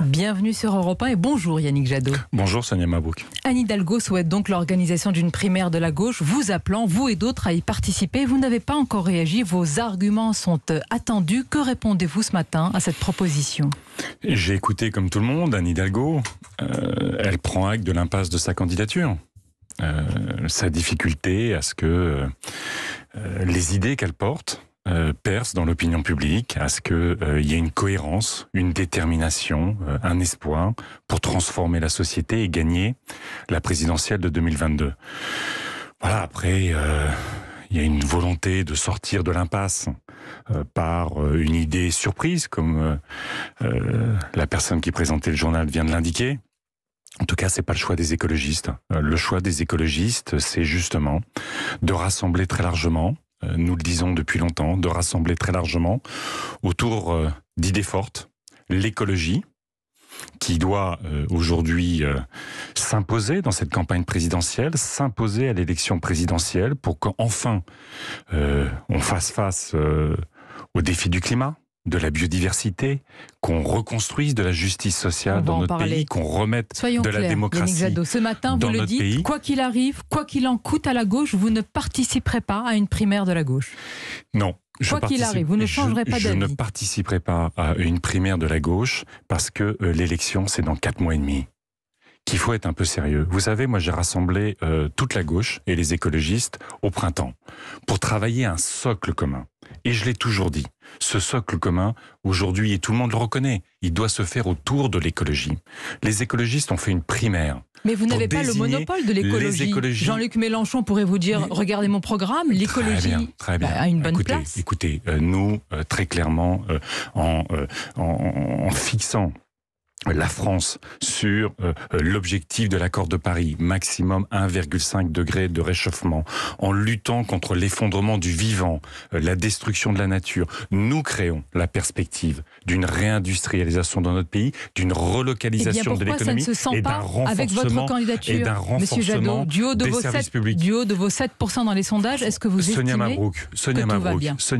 Bienvenue sur Europe 1 et bonjour Yannick Jadot. Bonjour Sonia Mabrouk. Anne Hidalgo souhaite donc l'organisation d'une primaire de la gauche, vous appelant, vous et d'autres, à y participer. Vous n'avez pas encore réagi, vos arguments sont attendus. Que répondez-vous ce matin à cette proposition ? J'ai écouté comme tout le monde Anne Hidalgo. Elle prend acte de l'impasse de sa candidature. Sa difficulté à ce que les idées qu'elle porte perce dans l'opinion publique, à ce qu'il y ait une cohérence, une détermination, un espoir pour transformer la société et gagner la présidentielle de 2022. Voilà, après, il y a une volonté de sortir de l'impasse par une idée surprise, comme la personne qui présentait le journal vient de l'indiquer. En tout cas, c'est pas le choix des écologistes. Le choix des écologistes, c'est justement de rassembler très largement, nous le disons depuis longtemps, de rassembler très largement autour d'idées fortes, l'écologie, qui doit aujourd'hui s'imposer dans cette campagne présidentielle, s'imposer à l'élection présidentielle pour qu'enfin on fasse face au défi du climat, de la biodiversité, qu'on reconstruise de la justice sociale dans notre pays, qu'on remette de la démocratie Jadot. Ce matin, vous le dites, quoi qu'il arrive, quoi qu'il en coûte à la gauche, vous ne participerez pas à une primaire de la gauche. Non. Quoi qu'il arrive, vous ne changerez pas d'avis. Je ne participerai pas à une primaire de la gauche parce que l'élection, c'est dans 4 mois et demi. Qu'il faut être un peu sérieux. Vous savez, moi j'ai rassemblé toute la gauche et les écologistes au printemps pour travailler un socle commun. Et je l'ai toujours dit, ce socle commun, aujourd'hui, et tout le monde le reconnaît, il doit se faire autour de l'écologie. Les écologistes ont fait une primaire. Mais vous n'avez pas le monopole de l'écologie. Jean-Luc Mélenchon pourrait vous dire, regardez mon programme, l'écologie a une bonne place. Écoutez, nous, très clairement, en fixant la France sur l'objectif de l'accord de Paris, maximum 1,5 degré de réchauffement, en luttant contre l'effondrement du vivant, la destruction de la nature, nous créons la perspective d'une réindustrialisation dans notre pays, d'une relocalisation de l'économie et d'un renforcement du haut de services publics. Du haut de vos 7% dans les sondages, est-ce que vous estimez Sonia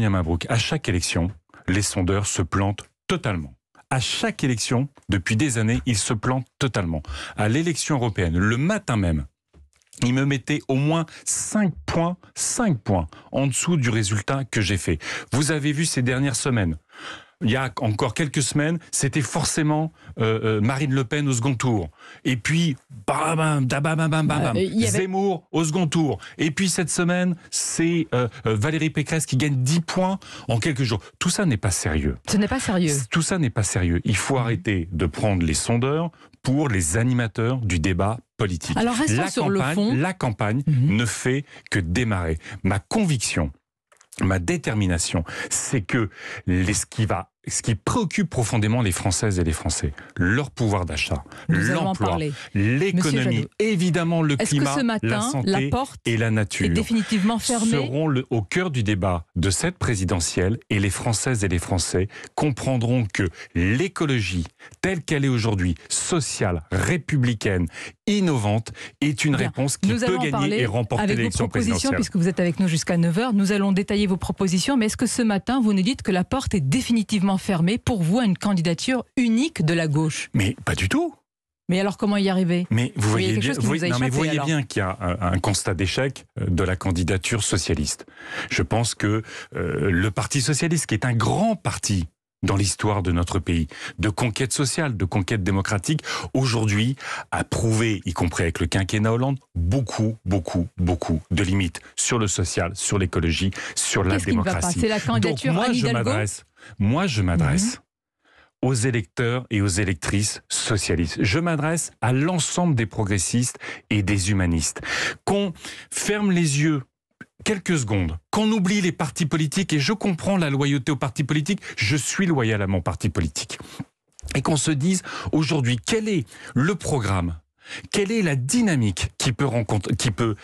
Mabrouk, à chaque élection, les sondeurs se plantent totalement. À chaque élection, depuis des années, ils se plantent totalement. À l'élection européenne, le matin même, ils me mettaient au moins 5 points en dessous du résultat que j'ai fait. Vous avez vu ces dernières semaines. Il y a encore quelques semaines, c'était forcément Marine Le Pen au second tour. Et puis, Zemmour au second tour. Et puis cette semaine, c'est Valérie Pécresse qui gagne 10 points en quelques jours. Tout ça n'est pas sérieux. Ce n'est pas sérieux. Tout ça n'est pas sérieux. Il faut arrêter de prendre les sondeurs pour les animateurs du débat politique. Alors restons sur le fond. La campagne ne fait que démarrer. Ma conviction, ma détermination, c'est que ce qui préoccupe profondément les Françaises et les Français, leur pouvoir d'achat, l'emploi, l'économie, évidemment le climat, la santé et la nature, est définitivement fermée, seront au cœur du débat de cette présidentielle, et les Françaises et les Français comprendront que l'écologie, telle qu'elle est aujourd'hui, sociale, républicaine, innovante, est une réponse qui peut gagner et remporter l'élection présidentielle. Puisque vous êtes avec nous jusqu'à 9h, nous allons détailler vos propositions, mais est-ce que ce matin, vous nous dites que la porte est définitivement fermée pour vous à une candidature unique de la gauche? Mais pas du tout. Mais alors comment y arriver? Mais vous voyez bien qu'il y a un constat d'échec de la candidature socialiste. Je pense que le Parti socialiste, qui est un grand parti dans l'histoire de notre pays, de conquête sociale, de conquête démocratique, aujourd'hui a prouvé, y compris avec le quinquennat Hollande, beaucoup de limites sur le social, sur l'écologie, sur la démocratie. C'est la candidature Anne Hidalgo. Moi, je m'adresse aux électeurs et aux électrices socialistes. Je m'adresse à l'ensemble des progressistes et des humanistes. Qu'on ferme les yeux quelques secondes, qu'on oublie les partis politiques, et je comprends la loyauté aux partis politiques, je suis loyal à mon parti politique, et qu'on se dise aujourd'hui quel est le programme, quelle est la dynamique qui peut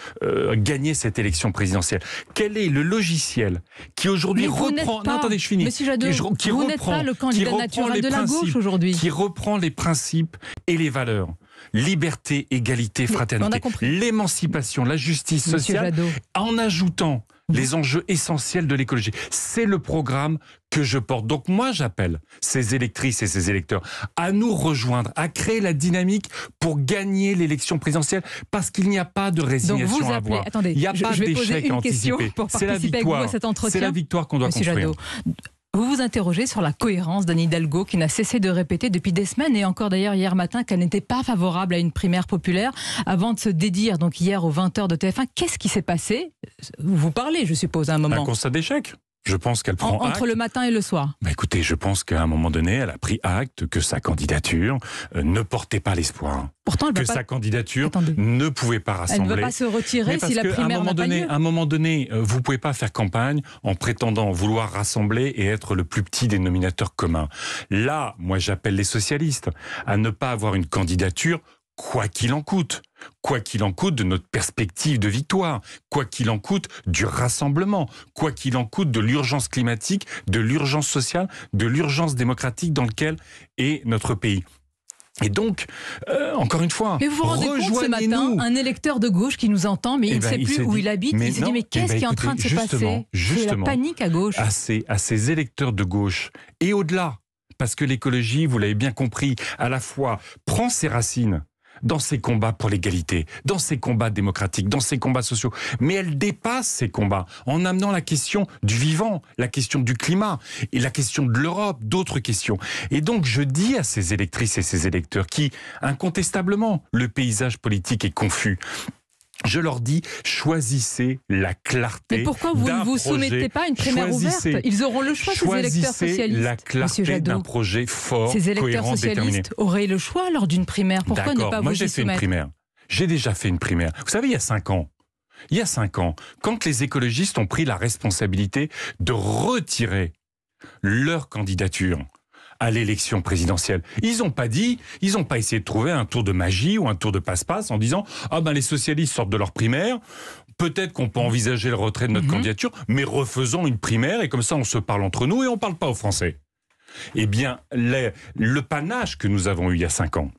gagner cette élection présidentielle, quel est le logiciel qui aujourd'hui reprend... Non, attendez, je finis. Monsieur Jadot, vous n'êtes pas le candidat naturel de la gauche aujourd'hui. Qui reprend les principes et les valeurs. Liberté, égalité, fraternité, l'émancipation, la justice sociale, en ajoutant les enjeux essentiels de l'écologie. C'est le programme que je porte. Donc moi, j'appelle ces électrices et ces électeurs à nous rejoindre, à créer la dynamique pour gagner l'élection présidentielle, parce qu'il n'y a pas de résignation à avoir. Attendez, il n'y a pas d'échec à anticiper. C'est la victoire. C'est la victoire qu'on doit construire. Jadot, vous vous interrogez sur la cohérence d'Anne Hidalgo, qui n'a cessé de répéter depuis des semaines, et encore d'ailleurs hier matin, qu'elle n'était pas favorable à une primaire populaire, avant de se dédire donc hier aux 20h de TF1. Qu'est-ce qui s'est passé? Vous parlez, je suppose, à un moment. Un constat d'échec. Je pense qu'elle prend entre le matin et le soir. Écoutez, je pense qu'à un moment donné, elle a pris acte que sa candidature ne portait pas l'espoir. Pourtant, sa candidature ne pouvait pas rassembler. Elle ne va pas se retirer si la primaire n'a pas lieu. À un moment donné, vous ne pouvez pas faire campagne en prétendant vouloir rassembler et être le plus petit dénominateur commun. Là, moi, j'appelle les socialistes à ne pas avoir une candidature quoi qu'il en coûte de notre perspective de victoire, quoi qu'il en coûte du rassemblement, quoi qu'il en coûte de l'urgence climatique, de l'urgence sociale, de l'urgence démocratique dans laquelle est notre pays. Et donc, encore une fois, mais vous vous rendez compte ce matin, un électeur de gauche qui nous entend, mais il ne sait plus où il habite, il se dit mais qu'est-ce qui est en train de se passer? C'est la panique à gauche. À ces électeurs de gauche, et au-delà, parce que l'écologie, vous l'avez bien compris, à la fois prend ses racines dans ses combats pour l'égalité, dans ses combats démocratiques, dans ses combats sociaux. Mais elle dépasse ces combats en amenant la question du vivant, la question du climat, et la question de l'Europe, d'autres questions. Et donc je dis à ces électrices et ces électeurs qui, incontestablement, le paysage politique est confus, je leur dis, choisissez la clarté. Mais pourquoi vous ne vous soumettez pas à une primaire ouverte? Ils auront le choix, ces électeurs socialistes. Choisissez la clarté d'un projet fort, ces électeurs cohérent, déterminé. Socialistes auraient le choix lors d'une primaire. Pourquoi ne pas vous y soumettre? Moi j'ai fait une primaire. J'ai déjà fait une primaire. Vous savez, il y a 5 ans, quand les écologistes ont pris la responsabilité de retirer leur candidature à l'élection présidentielle. Ils n'ont pas essayé de trouver un tour de magie ou un tour de passe-passe en disant « Ah ben les socialistes sortent de leur primaire, peut-être qu'on peut envisager le retrait de notre candidature, mais refaisons une primaire et comme ça on se parle entre nous et on ne parle pas aux Français. » Eh bien, le panache que nous avons eu il y a 5 ans,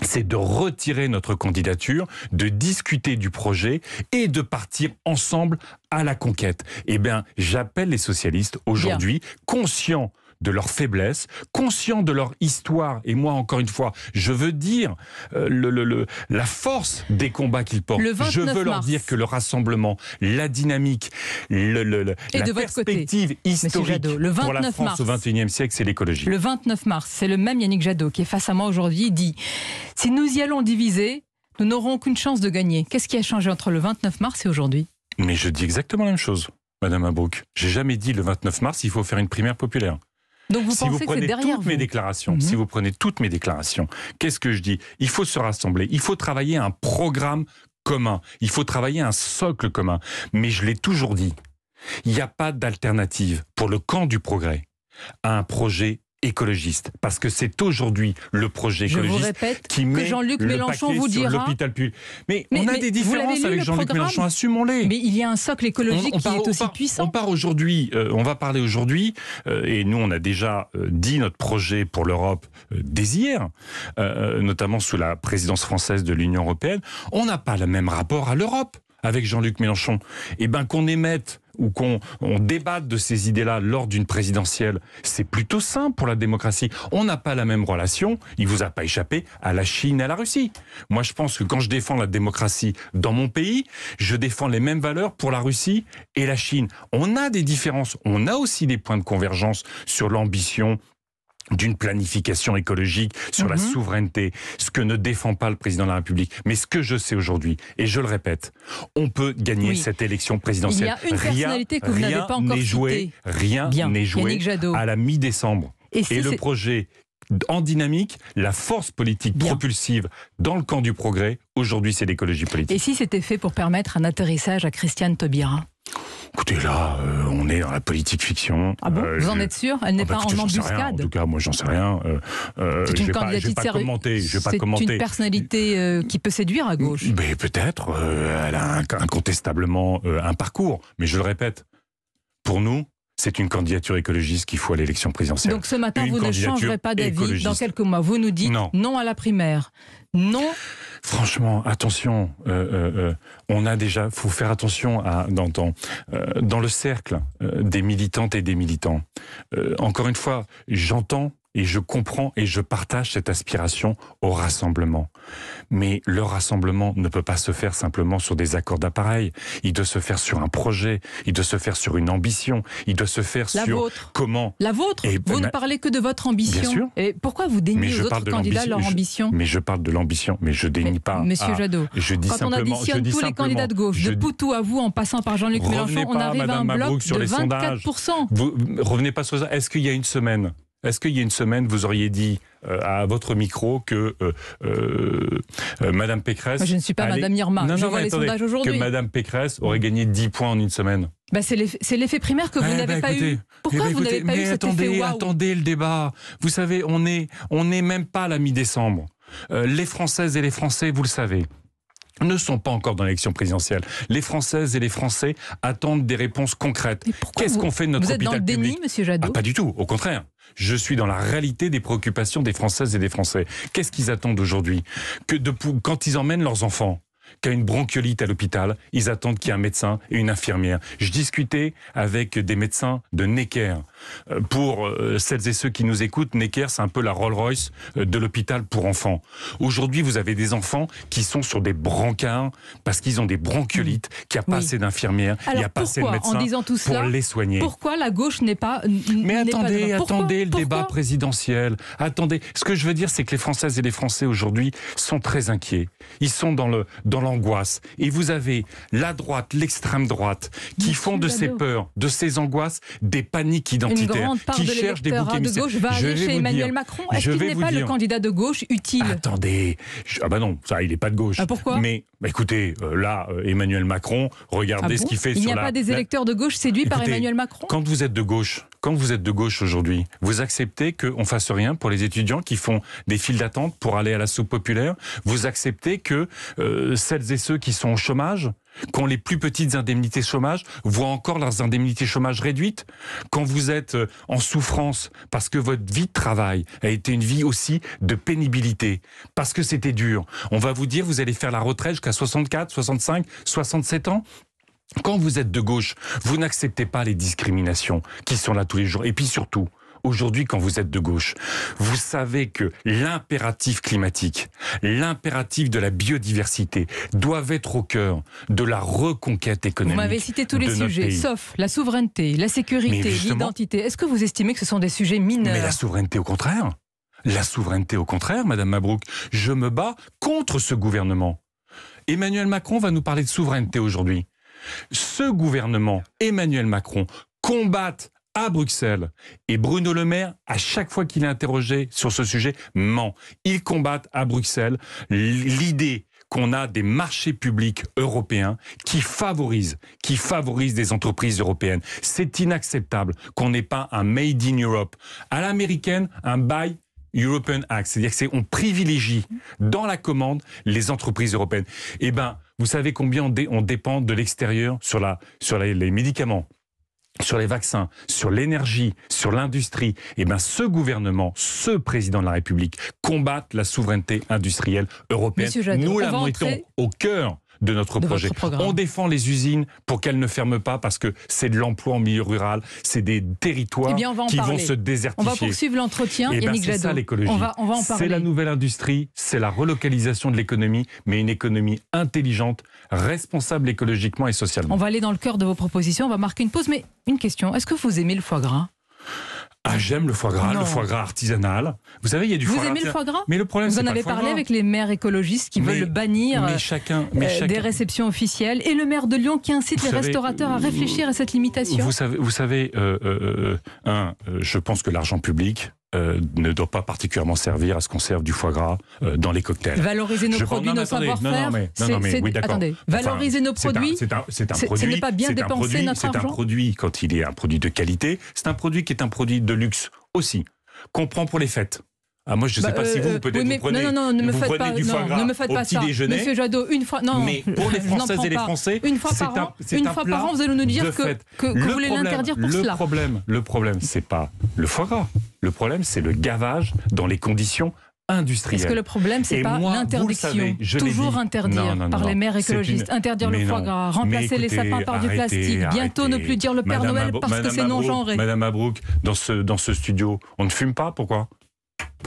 c'est de retirer notre candidature, de discuter du projet et de partir ensemble à la conquête. Eh bien, j'appelle les socialistes aujourd'hui, conscients de leur faiblesse, conscients de leur histoire. Et moi, encore une fois, je veux dire la force des combats qu'ils portent. Je veux leur dire que le rassemblement, la dynamique, la perspective historique Jadot, pour la France au XXIe siècle, c'est l'écologie. Le 29 mars, c'est le même Yannick Jadot qui est face à moi aujourd'hui. Il dit « Si nous y allons diviser, nous n'aurons aucune chance de gagner ». Qu'est-ce qui a changé entre le 29 mars et aujourd'hui? Mais je dis exactement la même chose, Madame Mabrouk. J'ai jamais dit le 29 mars, il faut faire une primaire populaire. Donc vous pensez que c'est derrière vous? Si vous prenez toutes mes déclarations, qu'est-ce que je dis? Il faut se rassembler, il faut travailler un programme commun, il faut travailler un socle commun. Mais je l'ai toujours dit, il n'y a pas d'alternative pour le camp du progrès à un projet écologiste, parce que c'est aujourd'hui le projet écologiste qui met Jean-Luc Mélenchon vous dira sur l'hôpital public. Mais on a des différences avec Jean-Luc Mélenchon, assumons-les. Mais il y a un socle écologique qui est aussi puissant. On va parler aujourd'hui, et nous on a déjà dit notre projet pour l'Europe dès hier, notamment sous la présidence française de l'Union européenne. On n'a pas le même rapport à l'Europe avec Jean-Luc Mélenchon. Et bien qu'on émette ou qu'on débatte de ces idées-là lors d'une présidentielle, c'est plutôt simple pour la démocratie. On n'a pas la même relation, il ne vous a pas échappé, à la Chine et à la Russie. Moi, je pense que quand je défends la démocratie dans mon pays, je défends les mêmes valeurs pour la Russie et la Chine. On a des différences, on a aussi des points de convergence sur l'ambition d'une planification écologique, sur la souveraineté, ce que ne défend pas le président de la République. Mais ce que je sais aujourd'hui, et je le répète, on peut gagner cette élection présidentielle. Il y a une personnalité que vous n'avez pas encore citée. Rien n'est joué à la mi-décembre. Et le projet en dynamique, la force politique propulsive dans le camp du progrès, aujourd'hui c'est l'écologie politique. Et si c'était fait pour permettre un atterrissage à Christiane Taubira? Écoutez, là, on est dans la politique fiction. Ah bon, vous en êtes sûr? Elle n'est pas en embuscade? En tout cas, moi, j'en sais rien. C'est une candidature sérieuse. C'est une personnalité qui peut séduire à gauche. Mais peut-être. Elle a incontestablement un parcours. Mais je le répète, pour nous, c'est une candidature écologiste qu'il faut à l'élection présidentielle. Donc ce matin, vous ne changerez pas d'avis dans quelques mois. Vous nous dites non à la primaire. Non. Franchement, attention. On a déjà, faut faire attention dans le cercle des militantes et des militants. Encore une fois, j'entends et je comprends et je partage cette aspiration au rassemblement. Mais le rassemblement ne peut pas se faire simplement sur des accords d'appareil. Il doit se faire sur un projet, il doit se faire sur une ambition, il doit se faire la sur vôtre. Comment. La vôtre. Vous ne parlez que de votre ambition. Bien sûr. Et pourquoi vous déniez aux autres candidats leur ambition? Mais je parle de l'ambition, mais je dénie pas. Monsieur Jadot, quand on additionne tous les candidats de gauche, de Poutou à vous, en passant par Jean-Luc Mélenchon, on arrive à un bloc de 24%. Vous revenez pas sur ça. Est-ce qu'il y a une semaine, vous auriez dit à votre micro que Madame Pécresse... Je ne suis pas Madame Irma, je vois les sondages aujourd'hui. Que Madame Pécresse aurait gagné 10 points en une semaine. C'est l'effet primaire que vous n'avez pas eu. Pourquoi vous n'avez pas eu cet effet waouh ? Attendez le débat. Vous savez, on n'est même pas à la mi-décembre. Les Françaises et les Français, vous le savez, ne sont pas encore dans l'élection présidentielle. Les Françaises et les Français attendent des réponses concrètes. Qu'est-ce qu'on fait de notre hôpital public ? Vous êtes dans le déni, monsieur Jadot ? Pas du tout, au contraire. Je suis dans la réalité des préoccupations des Françaises et des Français. Qu'est-ce qu'ils attendent aujourd'hui ? Quand ils emmènent leurs enfants qui a une bronchiolite à l'hôpital, ils attendent qu'il y ait un médecin et une infirmière. Je discutais avec des médecins de Necker. Pour celles et ceux qui nous écoutent, Necker, c'est un peu la Rolls-Royce de l'hôpital pour enfants. Aujourd'hui, vous avez des enfants qui sont sur des brancards parce qu'ils ont des bronchiolites, qu'il n'y a pas assez d'infirmières, il n'y a pas assez de médecins pour les soigner. Pourquoi la gauche n'est pas... Mais attendez le débat présidentiel. Attendez. Ce que je veux dire, c'est que les Françaises et les Français aujourd'hui sont très inquiets. Ils sont dans l'angoisse. Et vous avez la droite, l'extrême droite, qui font de ces peurs, de ces angoisses, des paniques identitaires, une grande part qui de cherchent des boucs émissaires. De gauche va aller chez Emmanuel Macron. Est-ce qu'il n'est pas le candidat de gauche utile ? Attendez, non, ça, il n'est pas de gauche. Pourquoi ? Mais écoutez, là, Emmanuel Macron, regardez ce qu'il fait sur la... Il n'y a pas des électeurs de gauche séduits par Emmanuel Macron ? Quand vous êtes de gauche aujourd'hui, vous acceptez qu'on fasse rien pour les étudiants qui font des files d'attente pour aller à la soupe populaire. Vous acceptez que celles et ceux qui sont au chômage, qui ont les plus petites indemnités chômage, voient encore leurs indemnités chômage réduites. Quand vous êtes en souffrance parce que votre vie de travail a été une vie aussi de pénibilité, parce que c'était dur, on va vous dire vous allez faire la retraite jusqu'à 64, 65, 67 ans. Quand vous êtes de gauche, vous n'acceptez pas les discriminations qui sont là tous les jours. Et puis surtout, aujourd'hui, quand vous êtes de gauche, vous savez que l'impératif climatique, l'impératif de la biodiversité doivent être au cœur de la reconquête économique. Vous m'avez cité tous les sujets, sauf la souveraineté, la sécurité, l'identité. Est-ce que vous estimez que ce sont des sujets mineurs ? Mais la souveraineté, au contraire. La souveraineté, au contraire, Madame Mabrouk. Je me bats contre ce gouvernement. Emmanuel Macron va nous parler de souveraineté aujourd'hui. Ce gouvernement, Emmanuel Macron, combatte à Bruxelles. Et Bruno Le Maire, à chaque fois qu'il est interrogé sur ce sujet, ment. Ils combattent à Bruxelles l'idée qu'on a des marchés publics européens qui favorisent des entreprises européennes. C'est inacceptable qu'on n'ait pas un Made in Europe. À l'américaine, un Buy European Act. C'est-à-dire qu'on privilégie dans la commande les entreprises européennes. Eh bien, vous savez combien on dépend de l'extérieur sur les médicaments, sur les vaccins, sur l'énergie, sur l'industrie. Eh bien, ce gouvernement, ce président de la République combattent la souveraineté industrielle européenne. Nous la mettons au cœur de notre projet. On défend les usines pour qu'elles ne ferment pas parce que c'est de l'emploi en milieu rural, c'est des territoires qui vont se désertifier. On va poursuivre l'entretien, Yannick Jadot. C'est ça l'écologie. On va en parler. C'est la nouvelle industrie, c'est la relocalisation de l'économie, mais une économie intelligente, responsable écologiquement et socialement. On va aller dans le cœur de vos propositions, on va marquer une pause, mais une question, est-ce que vous aimez le foie gras ? J'aime le foie gras, artisanal. Vous savez, il y a du foie gras. Vous aimez le foie gras ? Mais le problème, vous en avez parlé avec les maires écologistes qui veulent le bannir des réceptions officielles et le maire de Lyon qui incite les restaurateurs à réfléchir à cette limitation. Vous savez, je pense que l'argent public ne doit pas particulièrement servir à ce qu'on serve du foie gras dans les cocktails. Valoriser nos produits, nos savoir-faire. Attendez, valoriser nos produits, c'est ne pas bien dépenser notre argent. C'est un produit, quand il est un produit de qualité, c'est un produit qui est un produit de luxe aussi, qu'on prend pour les fêtes. Ah, moi, je ne sais pas si vous, peut-être, vous prenez, ne me faites pas, du foie gras ne me faites au pas petit ça. déjeuner. Monsieur Jadot, une fois, non, mais pour les Françaises et les Français, une fois par an, vous allez nous dire que vous voulez l'interdire pour cela. Le problème, c'est pas le foie gras. Le problème, c'est le gavage dans les conditions industrielles. Est-ce que le problème, c'est pas l'interdiction? Toujours interdire par les maires écologistes. Interdire le foie gras, remplacer les sapins par du plastique, bientôt ne plus dire le Père Noël parce que c'est non-genré. Madame Mabrouk, dans ce studio, on ne fume pas, pourquoi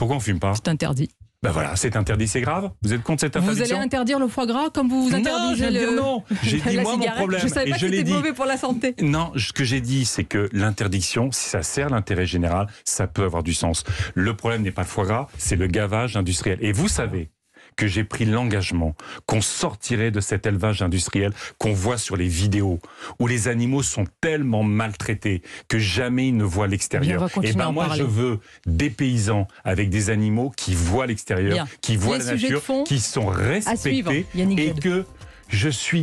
on ne fume pas? C'est interdit. Ben voilà, c'est interdit, c'est grave. Vous êtes contre cette interdiction? Vous allez interdire le foie gras comme vous interdisez non. J'ai dit moi mon problème. Je savais pas que c'était mauvais pour la santé. Non, ce que j'ai dit, c'est que l'interdiction, si ça sert l'intérêt général, ça peut avoir du sens. Le problème n'est pas le foie gras, c'est le gavage industriel. Et vous savez que j'ai pris l'engagement qu'on sortirait de cet élevage industriel qu'on voit sur les vidéos, où les animaux sont tellement maltraités que jamais ils ne voient l'extérieur. Et ben moi, je veux des paysans avec des animaux qui voient l'extérieur, qui voient la nature, qui sont respectés et que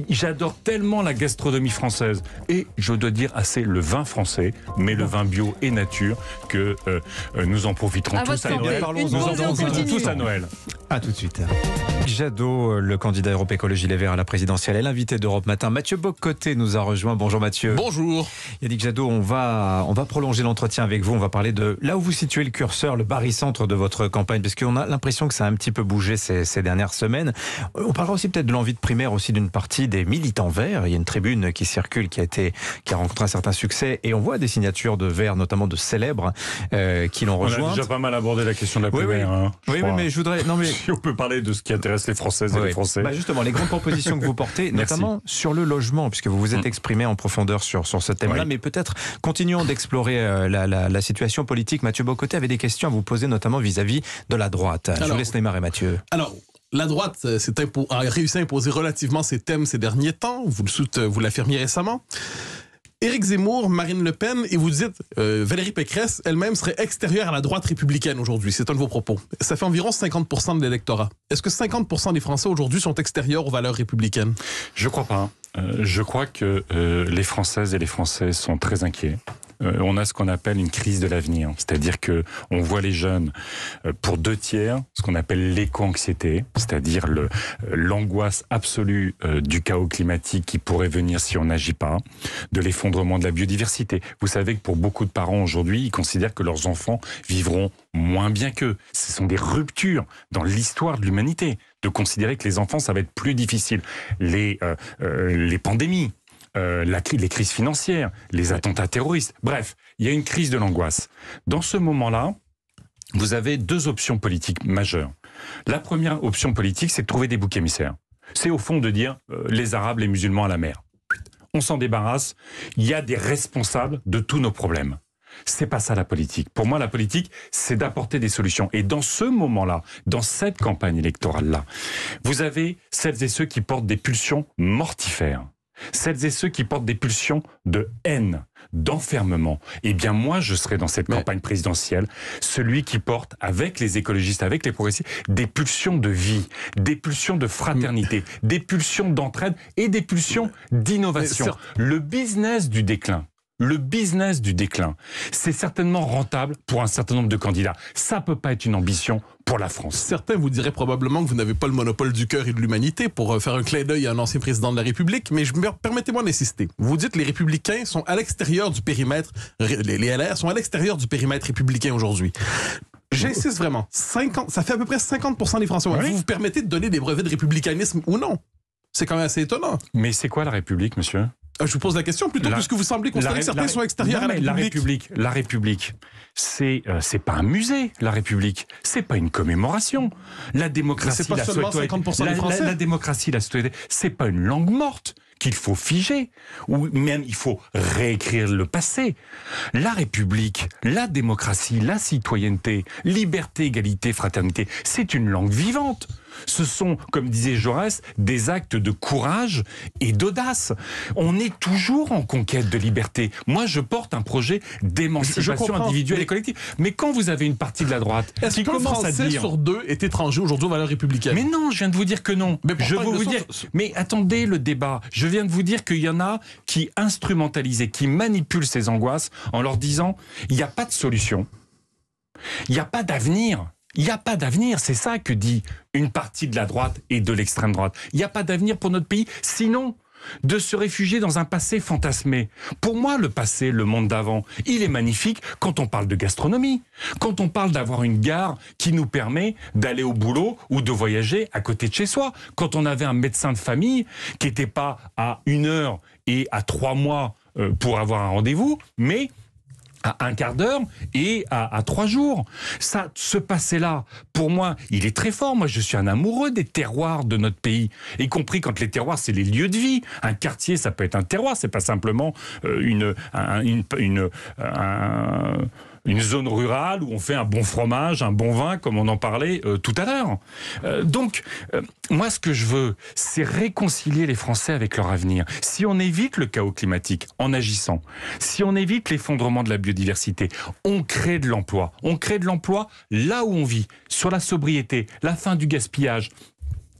j'adore tellement la gastronomie française et je dois dire assez le vin français, mais le vin bio et nature que nous en profiterons tous à Noël. Nous en profiterons tous à Noël. À tout de suite. Jadot, le candidat Europe Écologie Les Verts à la présidentielle, et l'invité d'Europe Matin, Mathieu Bock-Côté, nous a rejoint. Bonjour Mathieu. Bonjour. Yannick Jadot, on va prolonger l'entretien avec vous. On va parler de là où vous situez le curseur, le barycentre de votre campagne, parce qu'on a l'impression que ça a un petit peu bougé ces dernières semaines. On parlera aussi peut-être de l'envie de primaire aussi d'une partie des militants verts. Il y a une tribune qui circule, qui a rencontré un certain succès, et on voit des signatures de verts, notamment de célèbres, qui l'ont rejoint. On a déjà pas mal abordé la question de la primaire. Oui, mais je voudrais... Non, mais... Si on peut parler de ce qui intéresse les Françaises et les Français. Justement, les grandes propositions que vous portez, notamment sur le logement, puisque vous vous êtes exprimé en profondeur sur ce thème-là, mais peut-être continuons d'explorer la situation politique. Mathieu Bock-Côté avait des questions à vous poser, notamment vis-à-vis de la droite. Je vous laisse démarrer, Mathieu. Alors, la droite a réussi à imposer relativement ses thèmes ces derniers temps. Vous l'affirmiez récemment. Éric Zemmour, Marine Le Pen, et vous dites Valérie Pécresse elle-même serait extérieure à la droite républicaine aujourd'hui. C'est un de vos propos. Ça fait environ 50% de l'électorat. Est-ce que 50% des Français aujourd'hui sont extérieurs aux valeurs républicaines? Je crois pas. Je crois que les Françaises et les Français sont très inquiets. On a ce qu'on appelle une crise de l'avenir. C'est-à-dire que on voit les jeunes, pour 2/3, ce qu'on appelle l'éco-anxiété, c'est-à-dire l'angoisse absolue du chaos climatique qui pourrait venir si on n'agit pas, de l'effondrement de la biodiversité. Vous savez que pour beaucoup de parents aujourd'hui, ils considèrent que leurs enfants vivront moins bien qu'eux. Ce sont des ruptures dans l'histoire de l'humanité, de considérer que les enfants, ça va être plus difficile. Les pandémies, les crises financières, les attentats terroristes. Bref, il y a une crise de l'angoisse. Dans ce moment-là, vous avez deux options politiques majeures. La première option politique, c'est de trouver des boucs émissaires. C'est au fond de dire les Arabes, les musulmans à la mer. On s'en débarrasse. Il y a des responsables de tous nos problèmes. C'est pas ça la politique. Pour moi, la politique, c'est d'apporter des solutions. Et dans ce moment-là, dans cette campagne électorale-là, vous avez celles et ceux qui portent des pulsions mortifères. Celles et ceux qui portent des pulsions de haine, d'enfermement. Eh bien, moi, je serai dans cette campagne présidentielle celui qui porte, avec les écologistes, avec les progressistes, des pulsions de vie, des pulsions de fraternité, des pulsions d'entraide et des pulsions d'innovation. Le business du déclin. Le business du déclin, c'est certainement rentable pour un certain nombre de candidats. Ça peut pas être une ambition pour la France. Certains vous diraient probablement que vous n'avez pas le monopole du cœur et de l'humanité pour faire un clin d'œil à un ancien président de la République, mais permettez-moi d'insister. Vous dites que les Républicains sont à l'extérieur du périmètre, les LR sont à l'extérieur du périmètre républicain aujourd'hui. J'insiste vraiment, ça fait à peu près 50% des Français. Oui. Vous vous permettez de donner des brevets de républicanisme ou non? C'est quand même assez étonnant. Mais c'est quoi la République, monsieur? Je vous pose la question plutôt, puisque vous semblez considérer que certains sont extérieurs à la République. La République, c'est pas un musée, la République. C'est pas une commémoration. La démocratie, c'est pas seulement 50% des Français. La démocratie, la citoyenneté, c'est pas une langue morte qu'il faut figer, ou même il faut réécrire le passé. La République, la démocratie, la citoyenneté, liberté, égalité, fraternité, c'est une langue vivante. Ce sont, comme disait Jaurès, des actes de courage et d'audace. On est toujours en conquête de liberté. Moi, je porte un projet d'émancipation individuelle et collective. Mais quand vous avez une partie de la droite qui commence à dire... Est-ce qu'un Français sur deux est étranger aujourd'hui aux valeurs républicaines? Mais non, je viens de vous dire que non. Je veux vous dire... Mais attendez le débat. Je viens de vous dire qu'il y en a qui instrumentalisent et qui manipulent ces angoisses en leur disant il n'y a pas de solution, il n'y a pas d'avenir. Il n'y a pas d'avenir, c'est ça que dit une partie de la droite et de l'extrême droite. Il n'y a pas d'avenir pour notre pays, sinon de se réfugier dans un passé fantasmé. Pour moi, le passé, le monde d'avant, il est magnifique quand on parle de gastronomie, quand on parle d'avoir une gare qui nous permet d'aller au boulot ou de voyager à côté de chez soi, quand on avait un médecin de famille qui n'était pas à 1 heure et à 3 mois pour avoir un rendez-vous, mais à un quart d'heure et à 3 jours. Ça, ce passé-là, pour moi, il est très fort. Moi, je suis un amoureux des terroirs de notre pays, y compris quand les terroirs, c'est les lieux de vie. Un quartier, ça peut être un terroir, c'est pas simplement une zone rurale où on fait un bon fromage, un bon vin, comme on en parlait tout à l'heure. Donc, moi, ce que je veux, c'est réconcilier les Français avec leur avenir. Si on évite le chaos climatique en agissant, si on évite l'effondrement de la biodiversité, on crée de l'emploi. On crée de l'emploi là où on vit, sur la sobriété, la fin du gaspillage,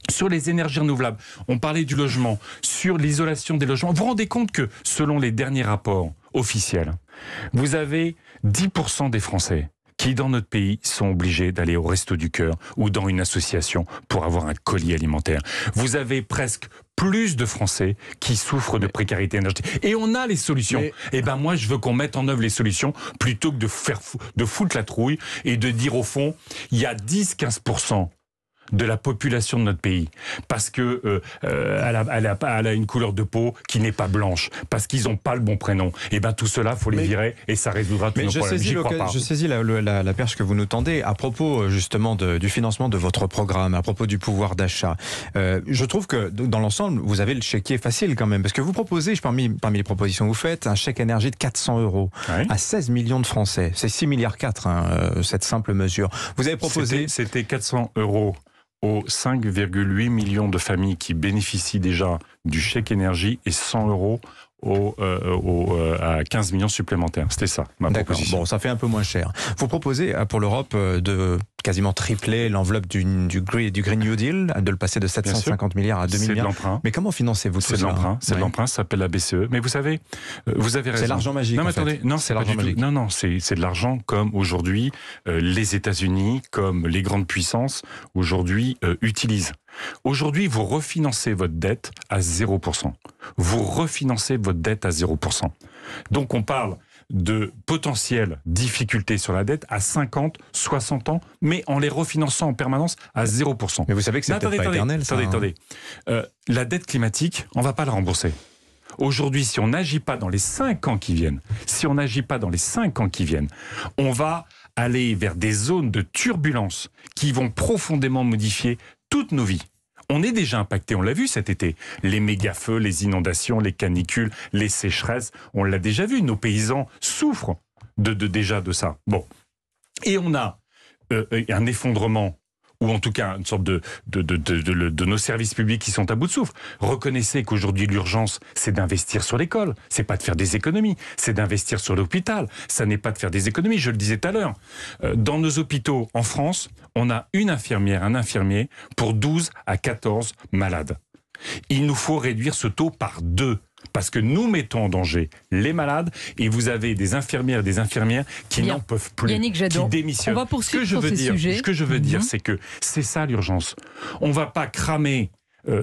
sur les énergies renouvelables. On parlait du logement, sur l'isolation des logements. Vous vous rendez compte que, selon les derniers rapports officiels, vous avez 10% des Français qui, dans notre pays, sont obligés d'aller au Resto du Cœur ou dans une association pour avoir un colis alimentaire. Vous avez presque plus de Français qui souffrent de précarité énergétique. Et on a les solutions. Eh ben moi, je veux qu'on mette en œuvre les solutions plutôt que de foutre la trouille et de dire, au fond, il y a 10-15% de la population de notre pays, parce que elle a une couleur de peau qui n'est pas blanche, parce qu'ils n'ont pas le bon prénom. Et ben tout cela, faut les virer et ça résoudra tous nos problèmes. Je saisis la perche que vous nous tendez à propos justement du financement de votre programme, à propos du pouvoir d'achat. Je trouve que dans l'ensemble, vous avez le chéquier facile quand même, parce que vous proposez, parmi les propositions que vous faites, un chèque énergie de 400 € à 16 millions de Français. C'est 6,4 milliards cette simple mesure. Vous avez proposé... C'était 400 € aux 5,8 millions de familles qui bénéficient déjà du chèque énergie et 100 € à 15 millions supplémentaires. C'était ça, ma proposition. Bon, ça fait un peu moins cher. Vous proposez pour l'Europe de quasiment tripler l'enveloppe du Green New Deal, de le passer de 750 milliards à 2 milliards. C'est de l'emprunt. Mais comment financez-vous tout ça? C'est de l'emprunt. C'est de l'emprunt, ça s'appelle la BCE. Mais vous savez, vous avez raison. C'est l'argent magique. Non, mais attendez, non, c'est l'argent magique. Non, c'est de l'argent comme aujourd'hui les États-Unis, comme les grandes puissances aujourd'hui utilisent. Aujourd'hui, vous refinancez votre dette à 0%. Vous refinancez votre dette à 0%. Donc on parle de potentielles difficultés sur la dette à 50, 60 ans, mais en les refinançant en permanence à 0%. Mais vous savez que c'est peut-être pas éternel, ça. Attendez. La dette climatique, on ne va pas la rembourser. Aujourd'hui, si on n'agit pas dans les 5 ans qui viennent, on va aller vers des zones de turbulence qui vont profondément modifier toutes nos vies. On est déjà impacté, on l'a vu cet été. Les méga-feux, les inondations, les canicules, les sécheresses, on l'a déjà vu. Nos paysans souffrent déjà de ça. Bon. Et on a un effondrement, ou en tout cas une sorte de nos services publics qui sont à bout de souffle. Reconnaissez qu'aujourd'hui l'urgence, c'est d'investir sur l'école, c'est pas de faire des économies, c'est d'investir sur l'hôpital, ça n'est pas de faire des économies, je le disais tout à l'heure. Dans nos hôpitaux en France, on a une infirmière, un infirmier pour 12 à 14 malades. Il nous faut réduire ce taux par 2. Parce que nous mettons en danger les malades et vous avez des infirmières et des infirmières qui n'en peuvent plus, Yannick Jadot, qui démissionnent. on va poursuivre sur ces sujets. Ce que je veux dire, c'est que c'est ça l'urgence. On ne va pas cramer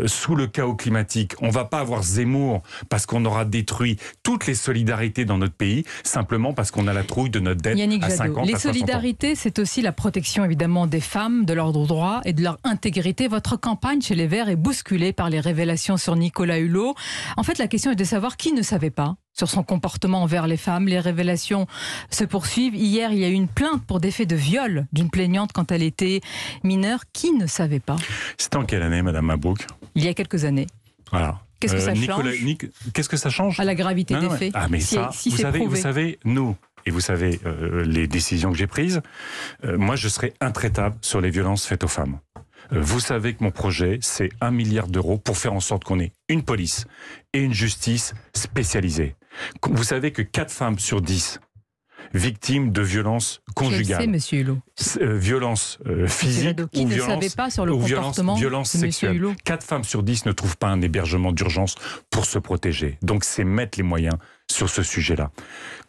sous le chaos climatique. On ne va pas avoir Zemmour parce qu'on aura détruit toutes les solidarités dans notre pays, simplement parce qu'on a la trouille de notre dette Yannick à Jadot, 50 à 60 ans. Les solidarités, c'est aussi la protection évidemment des femmes, de leurs droits et de leur intégrité. Votre campagne chez les Verts est bousculée par les révélations sur Nicolas Hulot. En fait, la question est de savoir qui ne savait pas sur son comportement envers les femmes. Les révélations se poursuivent. Hier, il y a eu une plainte pour des faits de viol d'une plaignante quand elle était mineure. Qui ne savait pas? C'était en quelle année, Madame Mabrouk? Il y a quelques années. Voilà. Qu'est-ce que ça change? Qu'est-ce que ça change? À la gravité des faits. Ah mais si, ça, si vous savez, nous, et vous savez les décisions que j'ai prises, moi je serai intraitable sur les violences faites aux femmes. Vous savez que mon projet, c'est 1 milliard d'euros pour faire en sorte qu'on ait une police et une justice spécialisée. Vous savez que 4 femmes sur 10 victimes de violences conjugales. Je sais, monsieur Hulot. Violences physiques ou ne savait pas sur le violences sexuelles. 4 femmes sur 10 ne trouvent pas un hébergement d'urgence pour se protéger. Donc c'est mettre les moyens sur ce sujet-là.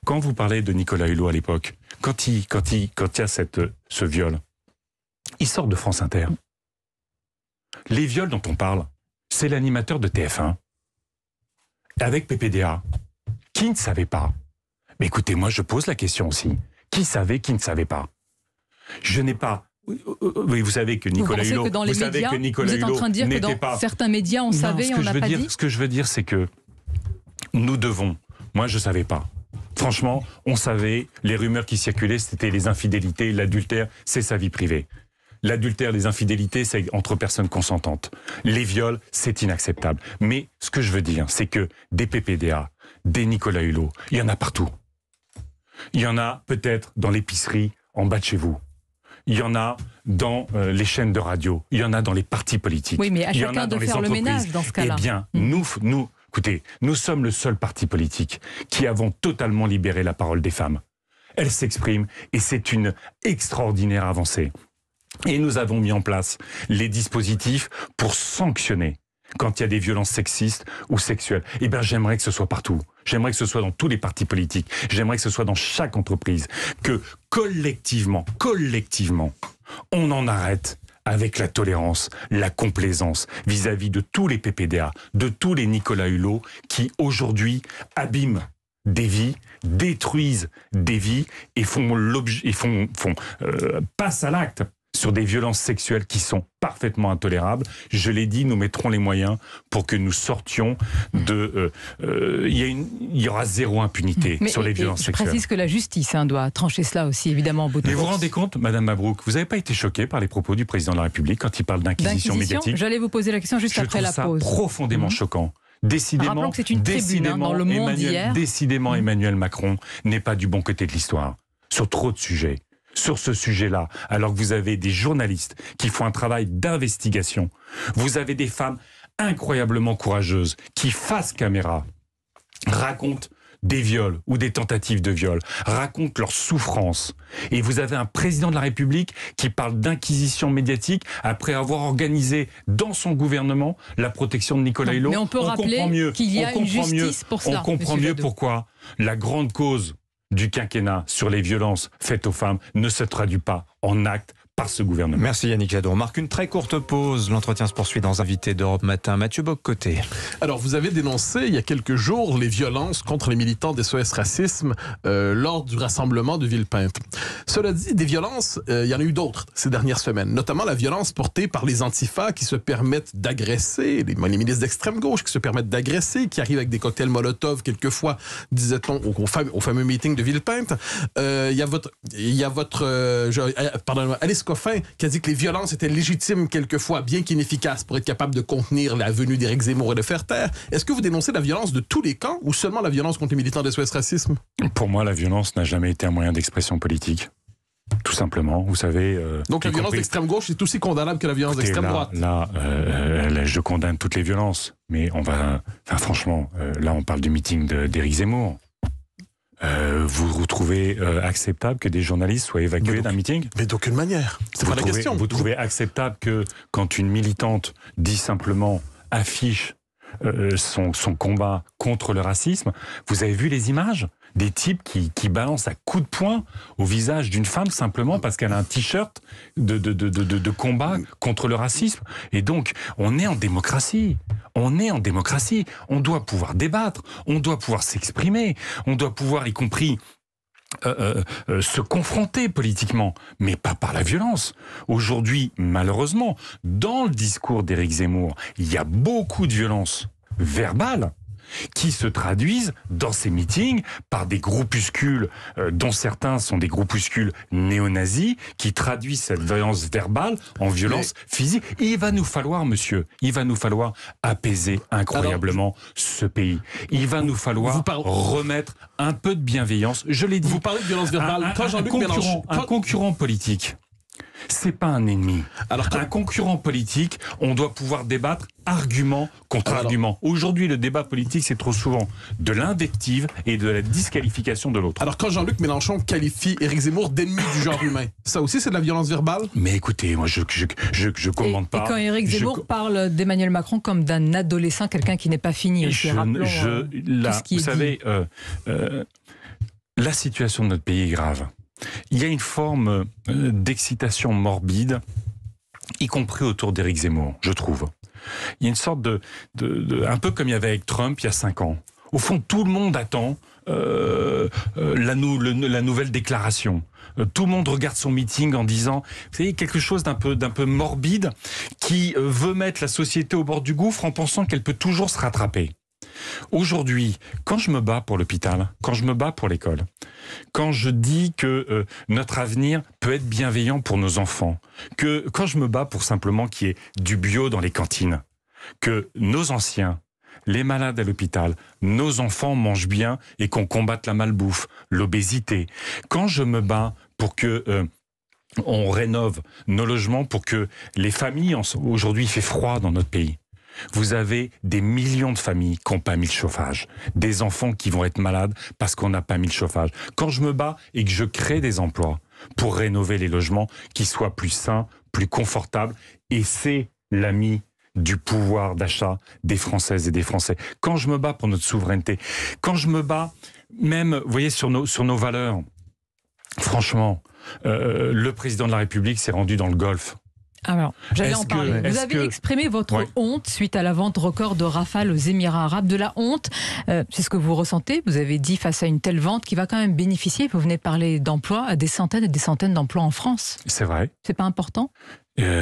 Quand vous parlez de Nicolas Hulot à l'époque, quand il y a ce viol, il sort de France Inter. Les viols dont on parle, c'est l'animateur de TF1, avec PPDA. Qui ne savait pas? Mais écoutez, moi je pose la question aussi. Qui savait, qui ne savait pas? Je n'ai pas... Oui, vous savez que Nicolas Hulot... Vous êtes en train de dire que dans certains médias, on savait et on n'a pas dit? Ce que je veux dire, c'est que nous devons... Moi, je ne savais pas. Franchement, on savait, les rumeurs qui circulaient, c'était les infidélités, l'adultère, c'est sa vie privée. L'adultère, les infidélités, c'est entre personnes consentantes. Les viols, c'est inacceptable. Mais ce que je veux dire, c'est que des PPDA, des Nicolas Hulot, il y en a partout. Il y en a peut-être dans l'épicerie en bas de chez vous. Il y en a dans les chaînes de radio. Il y en a dans les partis politiques. Oui, mais à chacun de faire le ménage dans ce cas-là. Eh bien, écoutez, nous sommes le seul parti politique qui avons totalement libéré la parole des femmes. Elles s'expriment et c'est une extraordinaire avancée. Et nous avons mis en place les dispositifs pour sanctionner quand il y a des violences sexistes ou sexuelles. Eh bien, j'aimerais que ce soit partout. J'aimerais que ce soit dans tous les partis politiques. J'aimerais que ce soit dans chaque entreprise. Que collectivement, on en arrête avec la tolérance, la complaisance vis-à-vis de tous les PPDA, de tous les Nicolas Hulot qui aujourd'hui abîment des vies, détruisent des vies et passent à l'acte sur des violences sexuelles qui sont parfaitement intolérables. Je l'ai dit, nous mettrons les moyens pour que nous sortions de... il y aura zéro impunité sur les violences sexuelles. Je précise que la justice doit trancher cela aussi, évidemment, au bout de Mais vous vous rendez compte, Madame Mabrouk, vous n'avez pas été choquée par les propos du président de la République quand il parle d'inquisition médiatique? J'allais vous poser la question juste après la pause. Je trouve ça profondément choquant. Décidément, que c'est une tribune dans le Monde hier. Décidément, Emmanuel Macron n'est pas du bon côté de l'histoire sur trop de sujets. Sur ce sujet-là, alors que vous avez des journalistes qui font un travail d'investigation, vous avez des femmes incroyablement courageuses qui, face caméra, racontent des viols ou des tentatives de viol, racontent leur souffrance. Et vous avez un président de la République qui parle d'inquisition médiatique après avoir organisé dans son gouvernement la protection de Nicolas Hulot. Mais on peut rappeler qu'il y a une justice pour cela. On comprend mieux pourquoi la grande cause du quinquennat sur les violences faites aux femmes ne se traduit pas en actes par ce gouvernement. Merci Yannick Jadot. On marque une très courte pause. L'entretien se poursuit dans Invité d'Europe Matin. Mathieu Bock-Côté. Alors, vous avez dénoncé il y a quelques jours les violences contre les militants d'SOS Racisme lors du rassemblement de Villepinte. Cela dit, des violences, il y en a eu d'autres ces dernières semaines, notamment la violence portée par les antifas qui se permettent d'agresser, les ministres d'extrême gauche qui se permettent d'agresser, qui arrivent avec des cocktails Molotov quelquefois, disait-on, au fameux meeting de Villepinte. Il y a Alice Coffin qui a dit que les violences étaient légitimes quelquefois, bien qu'inefficaces, pour être capable de contenir la venue d'Éric Zemmour et de faire taire. Est-ce que vous dénoncez la violence de tous les camps ou seulement la violence contre les militants d'SOS Racisme? Pour moi, la violence n'a jamais été un moyen d'expression politique. Tout simplement, vous savez... Donc la violence d'extrême gauche est aussi condamnable que la violence d'extrême droite? Là, je condamne toutes les violences, mais franchement, là on parle du meeting d'Éric Zemmour. Vous trouvez acceptable que des journalistes soient évacués d'un meeting? Mais d'aucune manière. C'est pas la question. Vous trouvez acceptable que quand une militante dit simplement, affiche son combat contre le racisme, vous avez vu les images des types qui balancent à coups de poing au visage d'une femme simplement parce qu'elle a un t-shirt de combat contre le racisme? Et donc, on est en démocratie. On doit pouvoir débattre, on doit pouvoir s'exprimer, on doit pouvoir, y compris, se confronter politiquement, mais pas par la violence. Aujourd'hui, malheureusement, dans le discours d'Éric Zemmour, il y a beaucoup de violence verbale qui se traduisent dans ces meetings par des groupuscules, dont certains sont des groupuscules néo-nazis, qui traduisent cette violence verbale en violence physique. Et il va nous falloir, monsieur, apaiser incroyablement ce pays. Il va nous falloir remettre un peu de bienveillance. Je l'ai dit. Vous parlez de violence verbale. Un concurrent politique, c'est pas un ennemi. Un concurrent politique, on doit pouvoir débattre argument contre argument. Aujourd'hui, le débat politique, c'est trop souvent de l'invective et de la disqualification de l'autre. Alors, quand Jean-Luc Mélenchon qualifie Éric Zemmour d'ennemi du genre humain, ça aussi, c'est de la violence verbale? Mais écoutez, moi, je commande pas. Et quand Éric Zemmour parle d'Emmanuel Macron comme d'un adolescent, quelqu'un qui n'est pas fini. Vous savez, la situation de notre pays est grave. Il y a une forme d'excitation morbide y compris autour d'Éric Zemmour, je trouve. Il y a une sorte un peu comme il y avait avec Trump il y a 5 ans. Au fond, tout le monde attend la nouvelle déclaration. Tout le monde regarde son meeting en disant, vous savez, quelque chose d'un peu morbide qui veut mettre la société au bord du gouffre en pensant qu'elle peut toujours se rattraper. Aujourd'hui, quand je me bats pour l'hôpital, quand je me bats pour l'école, quand je dis que notre avenir peut être bienveillant pour nos enfants, que quand je me bats pour simplement qu'il y ait du bio dans les cantines, que nos anciens, les malades à l'hôpital, nos enfants mangent bien et qu'on combatte la malbouffe, l'obésité, quand je me bats pour que on rénove nos logements, pour que les familles, aujourd'hui il fait froid dans notre pays, vous avez des millions de familles qui n'ont pas mis le chauffage. Des enfants qui vont être malades parce qu'on n'a pas mis le chauffage. Quand je me bats et que je crée des emplois pour rénover les logements qui soient plus sains, plus confortables, et c'est l'ami du pouvoir d'achat des Françaises et des Français. Quand je me bats pour notre souveraineté, quand je me bats même, vous voyez, sur nos valeurs, franchement, le président de la République s'est rendu dans le Golfe. Alors, j'allais en parler. Vous avez exprimé votre honte suite à la vente record de Rafale aux Émirats arabes. De la honte, c'est ce que vous ressentez. Vous avez dit face à une telle vente qui va quand même bénéficier, vous venez de parler d'emplois, à des centaines et des centaines d'emplois en France. C'est vrai. C'est pas important ?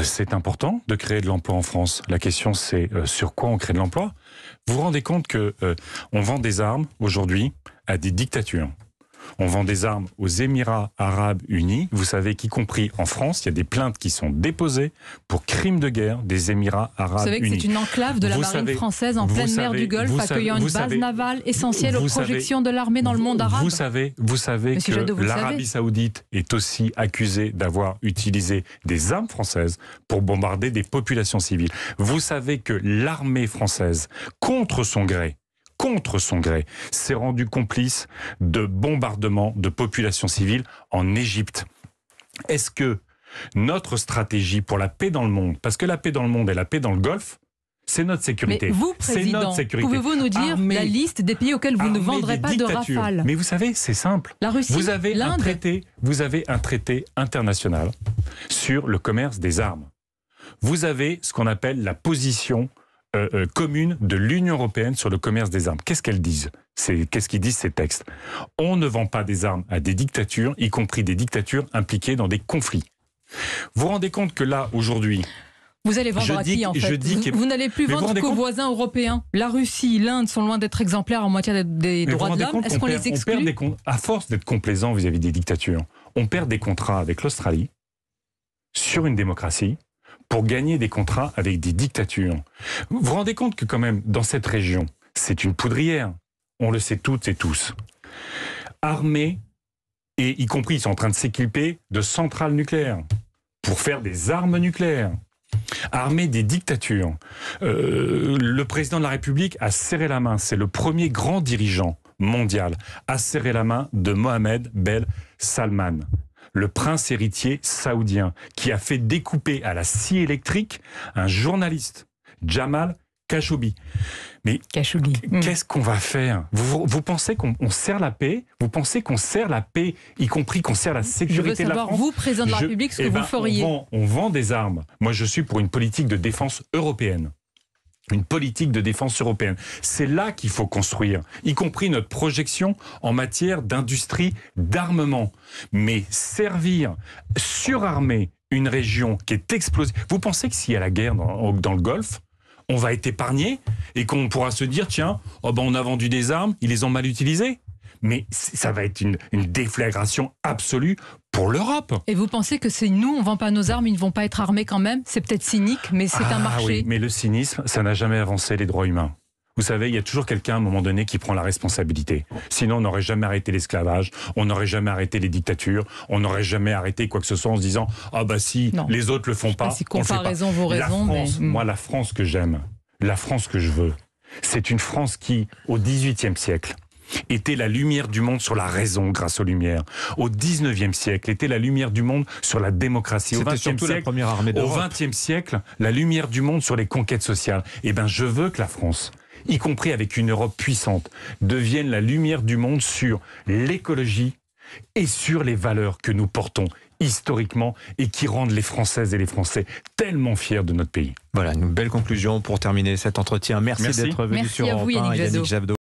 C'est important de créer de l'emploi en France. La question, c'est sur quoi on crée de l'emploi. Vous vous rendez compte que on vend des armes aujourd'hui à des dictatures. On vend des armes aux Émirats arabes unis. Vous savez qu'y compris en France, il y a des plaintes qui sont déposées pour crimes de guerre des Émirats arabes unis. Vous savez que c'est une enclave de la marine française en pleine mer du Golfe, accueillant une base navale essentielle aux projections de l'armée dans le monde arabe. Vous savez que l'Arabie saoudite est aussi accusée d'avoir utilisé des armes françaises pour bombarder des populations civiles. Vous savez que l'armée française, contre son gré, s'est rendu complice de bombardements de populations civiles en Égypte. Est-ce que notre stratégie pour la paix dans le monde, parce que la paix dans le monde et la paix dans le Golfe, c'est notre sécurité. Mais vous, président, pouvez-vous nous dire la liste des pays auxquels vous ne vendrez pas de Rafale ? Mais vous savez, c'est simple. La Russie, vous avez un traité international sur le commerce des armes. Vous avez ce qu'on appelle la position commune de l'Union européenne sur le commerce des armes. Qu'est-ce qu'elles disent ? Qu'est-ce qu'ils disent ces textes ? On ne vend pas des armes à des dictatures, y compris des dictatures impliquées dans des conflits. Vous vous rendez compte que là, aujourd'hui... Vous allez vendre à qui, en fait ? Vous n'allez plus vendre qu'aux voisins européens. La Russie, l'Inde sont loin d'être exemplaires en matière des droits de l'homme. Est-ce qu'on les exclut ? À force d'être complaisant vis-à-vis des dictatures, on perd des contrats avec l'Australie sur une démocratie pour gagner des contrats avec des dictatures. Vous vous rendez compte que quand même, dans cette région, c'est une poudrière. On le sait toutes et tous. Armés, et y compris, ils sont en train de s'équiper de centrales nucléaires pour faire des armes nucléaires. Armés des dictatures. Le président de la République a serré la main. C'est le premier grand dirigeant mondial à serrer la main de Mohammed Ben Salman, le prince héritier saoudien, qui a fait découper à la scie électrique un journaliste, Jamal Khashoggi. Mais qu'est-ce qu'on va faire ? Vous pensez qu'on serre la paix ? Vous pensez qu'on serre la paix, y compris qu'on serre la sécurité de la France ? Vous, président de la République, ce que vous feriez. On vend des armes. Moi, je suis pour une politique de défense européenne. Une politique de défense européenne. C'est là qu'il faut construire, y compris notre projection en matière d'industrie d'armement. Mais servir, surarmer une région qui est explosive. Vous pensez que s'il y a la guerre dans le Golfe, on va être épargné et qu'on pourra se dire, tiens, on a vendu des armes, ils les ont mal utilisées. Mais ça va être une déflagration absolue pour l'Europe. Et vous pensez que c'est nous, on ne vend pas nos armes, ils ne vont pas être armés quand même ? C'est peut-être cynique, mais c'est un marché. Oui, mais le cynisme, ça n'a jamais avancé les droits humains. Vous savez, il y a toujours quelqu'un à un moment donné qui prend la responsabilité. Sinon, on n'aurait jamais arrêté l'esclavage, on n'aurait jamais arrêté les dictatures, on n'aurait jamais arrêté quoi que ce soit en se disant « Ah bah si, non, les autres le font pas, si comparaison vaut raison, Moi, la France que j'aime, la France que je veux, c'est une France qui, au XVIIIe siècle, était la lumière du monde sur la raison grâce aux Lumières. Au 19e siècle, était la lumière du monde sur la démocratie. Au 20e siècle, la première armée d'Europe. Au 20e siècle, la lumière du monde sur les conquêtes sociales. Eh bien, je veux que la France, y compris avec une Europe puissante, devienne la lumière du monde sur l'écologie et sur les valeurs que nous portons, historiquement et qui rendent les Françaises et les Français tellement fiers de notre pays. Voilà, une belle conclusion pour terminer cet entretien. Merci. D'être venu Merci sur à vous, Europe 1, Yannick Jadot. Yannick Jadot.